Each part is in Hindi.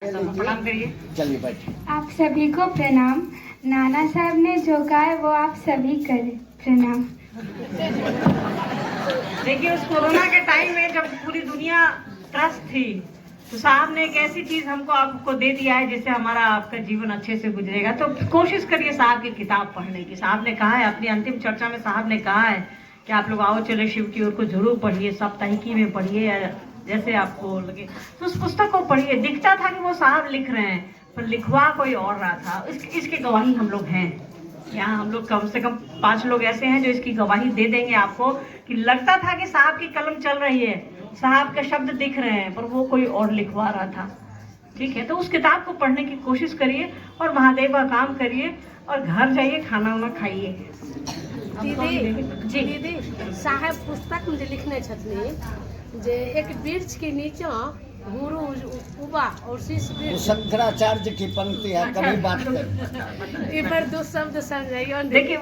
प्रणाम करिए। चलिए बैठिए। आप सभी को प्रणाम। नाना साहब ने जो कहा है वो आप सभी करें। प्रणाम। देखिए, उस कोरोना के टाइम में जब पूरी दुनिया त्रस्त थी तो साहब ने एक ऐसी चीज हमको आपको दे दिया है जिससे हमारा आपका जीवन अच्छे से गुजरेगा। तो कोशिश करिए साहब की किताब पढ़ने की। साहब ने कहा है अपनी अंतिम चर्चा में, साहब ने कहा है कि आप लोग आओ चले शिव की ओर को जरूर पढ़िए, साप्ताहिकी में पढ़िए या जैसे आपको लगे। तो उस पुस्तक को पढ़िए। दिखता था कि वो साहब लिख रहे हैं पर लिखवा कोई और रहा था। इसके गवाही हम लोग हैं। यहाँ हम लोग कम से कम 5 लोग ऐसे हैं जो इसकी गवाही दे देंगे आपको कि लगता था कि साहब की कलम चल रही है, साहब के शब्द दिख रहे हैं, पर वो कोई और लिखवा रहा था। ठीक है, तो उस किताब को पढ़ने की कोशिश करिए और महादेव का काम करिए और घर जाइए, खाना वाना खाइए। दीदी साहब पुस्तक में लिखने जे एक वृक्ष के नीचे गुरु उबा और शिष्य शंकराचार्य की पंक्ति है। कभी बात करें पर दो शब्द समझाइए। देखिए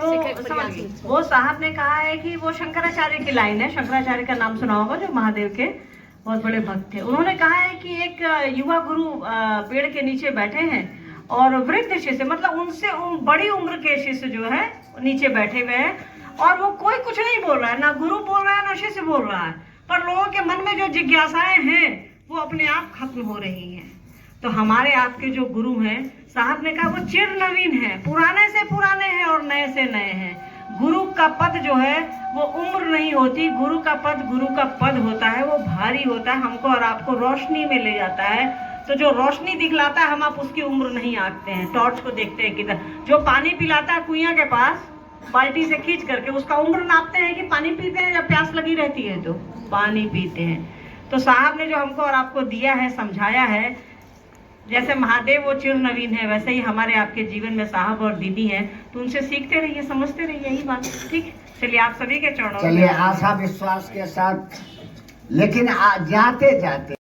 वो साहब ने कहा है कि वो शंकराचार्य की लाइन है। शंकराचार्य का नाम सुना होगा, जो महादेव के बहुत बड़े भक्त थे। उन्होंने कहा है कि एक युवा गुरु पेड़ के नीचे बैठे हैं और वृद्ध शिष्य, मतलब उनसे बड़ी उम्र के शिष्य जो है नीचे बैठे हुए हैं और वो कोई कुछ नहीं बोल रहा है, ना गुरु बोल रहा है ना शिष्य बोल रहा है, पर लोगों के मन में जो जिज्ञासाएं हैं वो अपने आप खत्म हो रही हैं। तो हमारे आपके जो गुरु हैं, साहब ने कहा वो चिर नवीन है, पुराने से पुराने हैं और नए से नए हैं। गुरु का पद जो है वो उम्र नहीं होती, गुरु का पद होता है, वो भारी होता है, हमको और आपको रोशनी में ले जाता है। तो जो रोशनी दिखलाता है हम आप उसकी उम्र नहीं आंकते हैं, टॉर्च को देखते हैं किधर। जो पानी पिलाता है कुइयां के पास बाल्टी से खींच करके, उसका उम्र नापते हैं कि पानी पीते हैं, जब प्यास लगी रहती है तो पानी पीते हैं। तो साहब ने जो हमको और आपको दिया है, समझाया है, जैसे महादेव वो चिर नवीन है, वैसे ही हमारे आपके जीवन में साहब और दीदी हैं। तो उनसे सीखते रहिए, समझते रहिए, यही बात। ठीक, चलिए आप सभी के चरणों में। चलिए आशा विश्वास के साथ, लेकिन जाते जाते